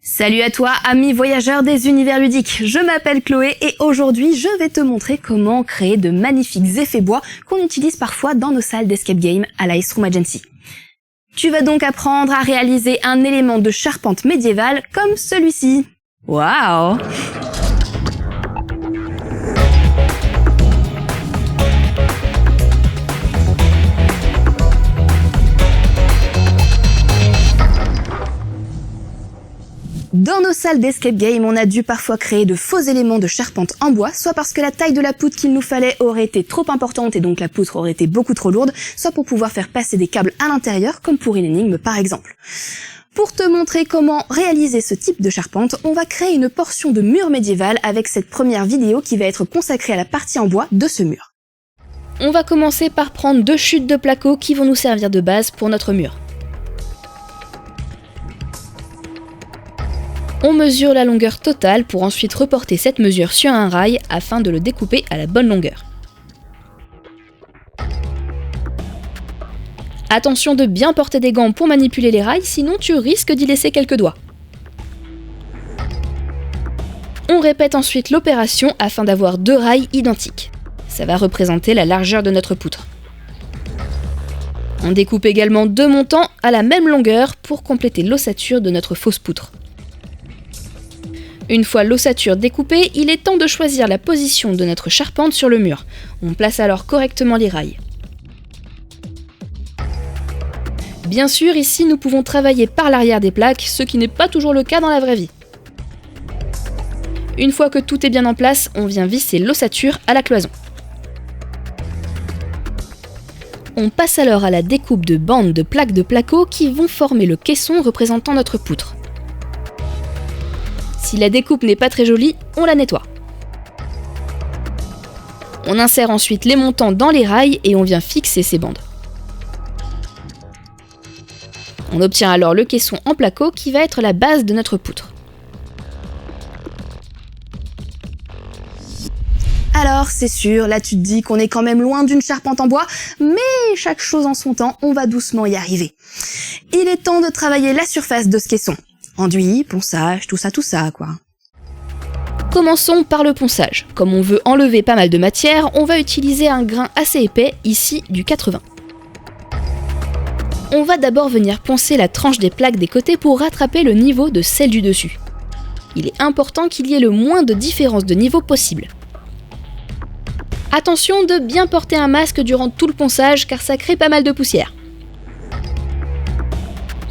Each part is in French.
Salut à toi, amis voyageurs des univers ludiques, je m'appelle Chloé et aujourd'hui je vais te montrer comment créer de magnifiques effets bois qu'on utilise parfois dans nos salles d'escape game à la Ice Room Agency. Tu vas donc apprendre à réaliser un élément de charpente médiévale comme celui-ci. Waouh! Dans nos salles d'escape game, on a dû parfois créer de faux éléments de charpente en bois, soit parce que la taille de la poutre qu'il nous fallait aurait été trop importante et donc la poutre aurait été beaucoup trop lourde, soit pour pouvoir faire passer des câbles à l'intérieur, comme pour une énigme par exemple. Pour te montrer comment réaliser ce type de charpente, on va créer une portion de mur médiéval avec cette première vidéo qui va être consacrée à la partie en bois de ce mur. On va commencer par prendre 2 chutes de placo qui vont nous servir de base pour notre mur. On mesure la longueur totale pour ensuite reporter cette mesure sur un rail afin de le découper à la bonne longueur. Attention de bien porter des gants pour manipuler les rails, sinon tu risques d'y laisser quelques doigts. On répète ensuite l'opération afin d'avoir 2 rails identiques. Ça va représenter la largeur de notre poutre. On découpe également 2 montants à la même longueur pour compléter l'ossature de notre fausse poutre. Une fois l'ossature découpée, il est temps de choisir la position de notre charpente sur le mur. On place alors correctement les rails. Bien sûr, ici nous pouvons travailler par l'arrière des plaques, ce qui n'est pas toujours le cas dans la vraie vie. Une fois que tout est bien en place, on vient visser l'ossature à la cloison. On passe alors à la découpe de bandes de plaques de placo qui vont former le caisson représentant notre poutre. Si la découpe n'est pas très jolie, on la nettoie. On insère ensuite les montants dans les rails et on vient fixer ces bandes. On obtient alors le caisson en placo qui va être la base de notre poutre. Alors c'est sûr, là tu te dis qu'on est quand même loin d'une charpente en bois, mais chaque chose en son temps, on va doucement y arriver. Il est temps de travailler la surface de ce caisson. Enduit, ponçage, tout ça quoi. Commençons par le ponçage. Comme on veut enlever pas mal de matière, on va utiliser un grain assez épais, ici du 80. On va d'abord venir poncer la tranche des plaques des côtés pour rattraper le niveau de celle du dessus. Il est important qu'il y ait le moins de différence de niveau possible. Attention de bien porter un masque durant tout le ponçage car ça crée pas mal de poussière.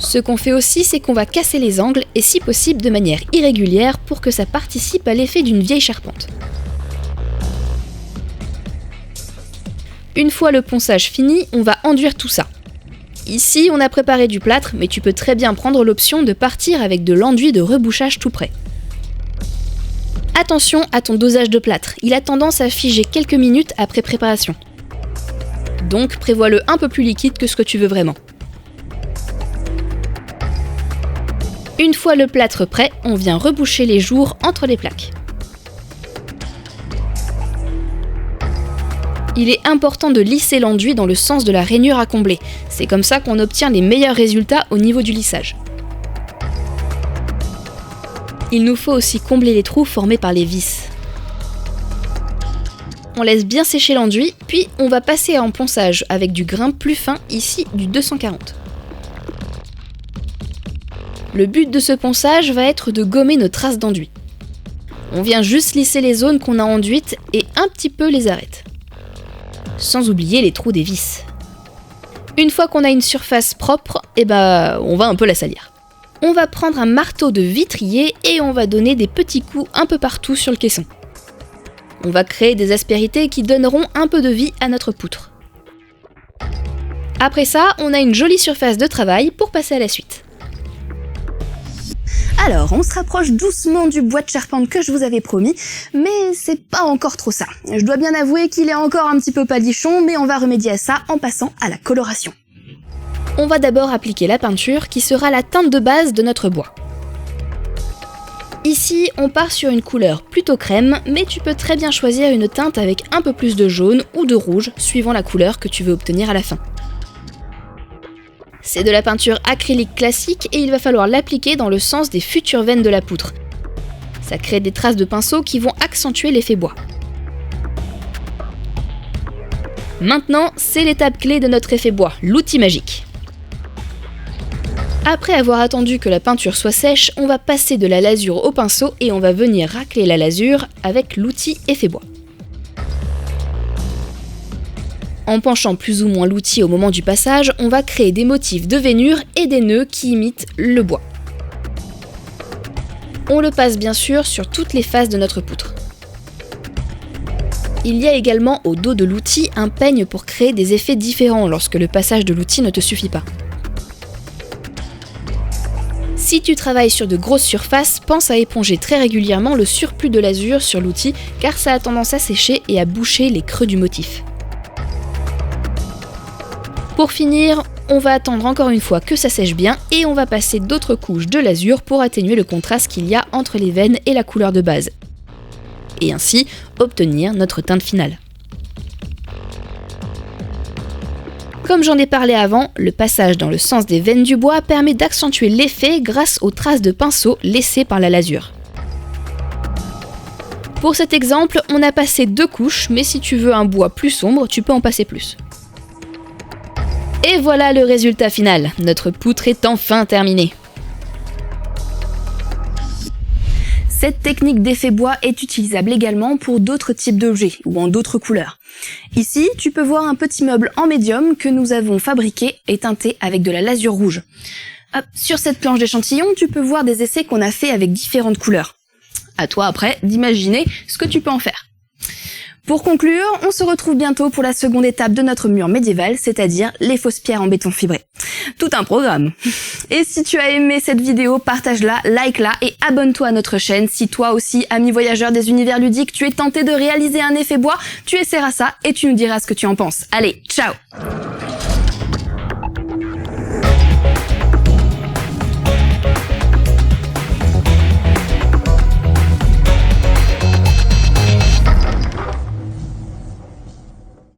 Ce qu'on fait aussi, c'est qu'on va casser les angles et si possible de manière irrégulière pour que ça participe à l'effet d'une vieille charpente. Une fois le ponçage fini, on va enduire tout ça. Ici, on a préparé du plâtre, mais tu peux très bien prendre l'option de partir avec de l'enduit de rebouchage tout prêt. Attention à ton dosage de plâtre, il a tendance à figer quelques minutes après préparation. Donc prévois-le un peu plus liquide que ce que tu veux vraiment. Une fois le plâtre prêt, on vient reboucher les jours entre les plaques. Il est important de lisser l'enduit dans le sens de la rainure à combler. C'est comme ça qu'on obtient les meilleurs résultats au niveau du lissage. Il nous faut aussi combler les trous formés par les vis. On laisse bien sécher l'enduit, puis on va passer en ponçage avec du grain plus fin, ici du 240. Le but de ce ponçage va être de gommer nos traces d'enduit. On vient juste lisser les zones qu'on a enduites et un petit peu les arêtes. Sans oublier les trous des vis. Une fois qu'on a une surface propre, on va un peu la salir. On va prendre un marteau de vitrier et on va donner des petits coups un peu partout sur le caisson. On va créer des aspérités qui donneront un peu de vie à notre poutre. Après ça, on a une jolie surface de travail pour passer à la suite. Alors, on se rapproche doucement du bois de charpente que je vous avais promis, mais c'est pas encore trop ça. Je dois bien avouer qu'il est encore un petit peu palichon, mais on va remédier à ça en passant à la coloration. On va d'abord appliquer la peinture qui sera la teinte de base de notre bois. Ici, on part sur une couleur plutôt crème, mais tu peux très bien choisir une teinte avec un peu plus de jaune ou de rouge, suivant la couleur que tu veux obtenir à la fin. C'est de la peinture acrylique classique et il va falloir l'appliquer dans le sens des futures veines de la poutre. Ça crée des traces de pinceau qui vont accentuer l'effet bois. Maintenant, c'est l'étape clé de notre effet bois, l'outil magique. Après avoir attendu que la peinture soit sèche, on va passer de la lasure au pinceau et on va venir racler la lasure avec l'outil effet bois. En penchant plus ou moins l'outil au moment du passage, on va créer des motifs de veinure et des nœuds qui imitent le bois. On le passe bien sûr sur toutes les faces de notre poutre. Il y a également au dos de l'outil un peigne pour créer des effets différents lorsque le passage de l'outil ne te suffit pas. Si tu travailles sur de grosses surfaces, pense à éponger très régulièrement le surplus de lasure sur l'outil car ça a tendance à sécher et à boucher les creux du motif. Pour finir, on va attendre encore une fois que ça sèche bien et on va passer d'autres couches de lasure pour atténuer le contraste qu'il y a entre les veines et la couleur de base. Et ainsi obtenir notre teinte finale. Comme j'en ai parlé avant, le passage dans le sens des veines du bois permet d'accentuer l'effet grâce aux traces de pinceau laissées par la lasure. Pour cet exemple, on a passé 2 couches, mais si tu veux un bois plus sombre, tu peux en passer plus. Et voilà le résultat final, notre poutre est enfin terminée. Cette technique d'effet bois est utilisable également pour d'autres types d'objets ou en d'autres couleurs. Ici, tu peux voir un petit meuble en médium que nous avons fabriqué et teinté avec de la lasure rouge. Hop, sur cette planche d'échantillon, tu peux voir des essais qu'on a fait avec différentes couleurs. À toi après d'imaginer ce que tu peux en faire. Pour conclure, on se retrouve bientôt pour la seconde étape de notre mur médiéval, c'est-à-dire les fausses pierres en béton fibré. Tout un programme. Et si tu as aimé cette vidéo, partage-la, like-la et abonne-toi à notre chaîne. Si toi aussi, ami voyageur des univers ludiques, tu es tenté de réaliser un effet bois, tu essaieras ça et tu nous diras ce que tu en penses. Allez, ciao!